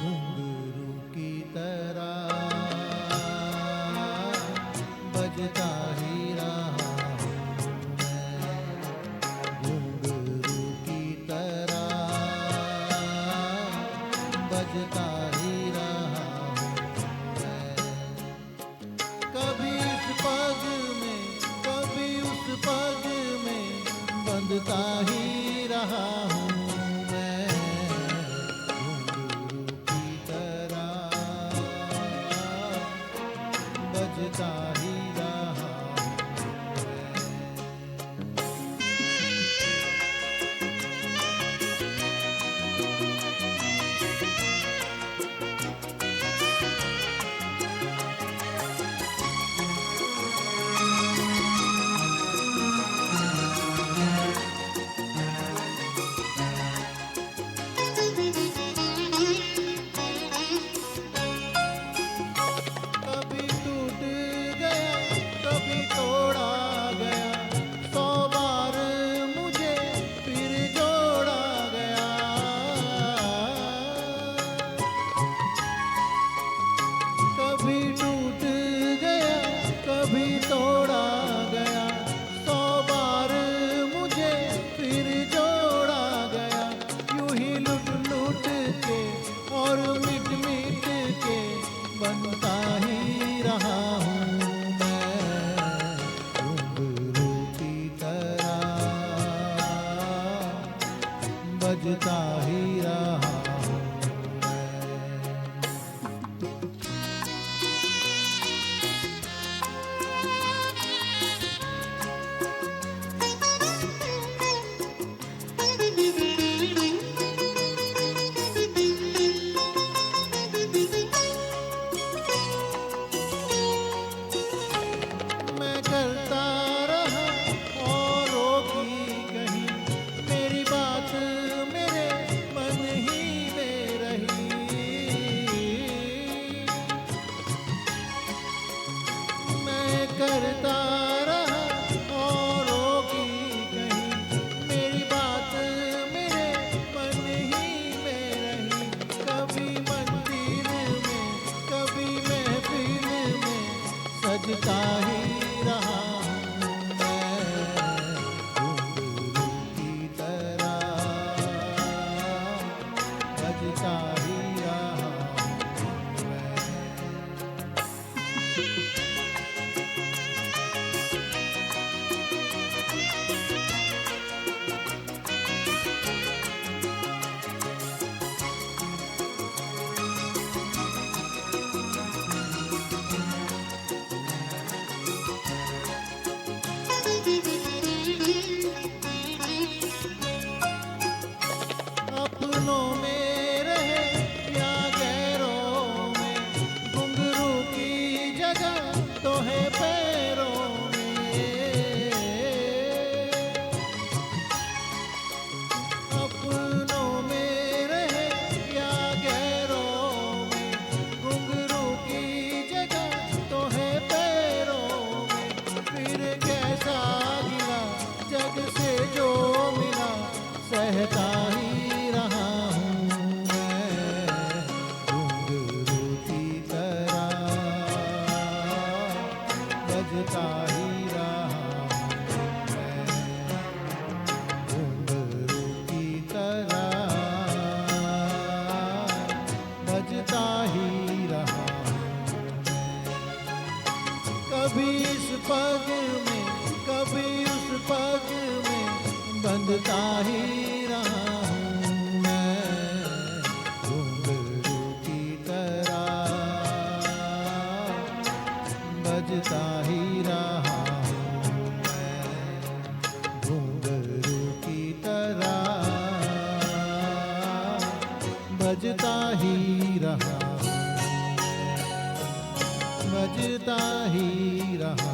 घुंघरू की तरह बजता ही रहा हूँ मैं, घुंघरू की तरह बजता ही रहा हूँ मैं। कभी इस पग में कभी उस पग में बंधता ही रहा हूँ मैं, घुंघरू की तरह बजता ही रहा हूँ कभी टूट गया कभी तोड़ा गया, 100 बार मुझे फिर जोड़ा गया। कभी टूट गया कभी तोड़ा गया, 100 बार मुझे फिर जोड़ा गया। यूं ही लुट लुट के और मिट मिट के बनता ही रहा हूँ मैं, घुंघरू की तरह बजता ही रहा हूँ मैं करता रहा औरों की कहीं, मेरी बात मेरे मन ही में रही। मैं करता रहा औरों की कहीं, मेरी बात मेरे मन ही में रही। कभी मंदिर में कभी महफिल में सजता ही रहा हूँ मैं, घुंघरू की तरह बजता ही रहा हूँ मैं। अपनों में रहे या गैरों में, घुंघरू की जगह तो है पैरों में। अपनों में रहे या गैरों में, घुंघरू की जगह तो है पैरों में। फिर कैसा गिरा जग से जो मिला, सहता ही रहा हूँ मैं, घुंघरू की तरह बजता ही रहा हूँ मैं, घुंघरू की तरह बजता ही रहा हूँ मैं। कभी इस पग में कभी उस पग में बंधता ही रहा हूँ मैं, घुंघरू की तरह बजता ही रहा हूँ मैं, घुंघरू की तरह बजता ही रहा हूँ मैं, बजता ही रहा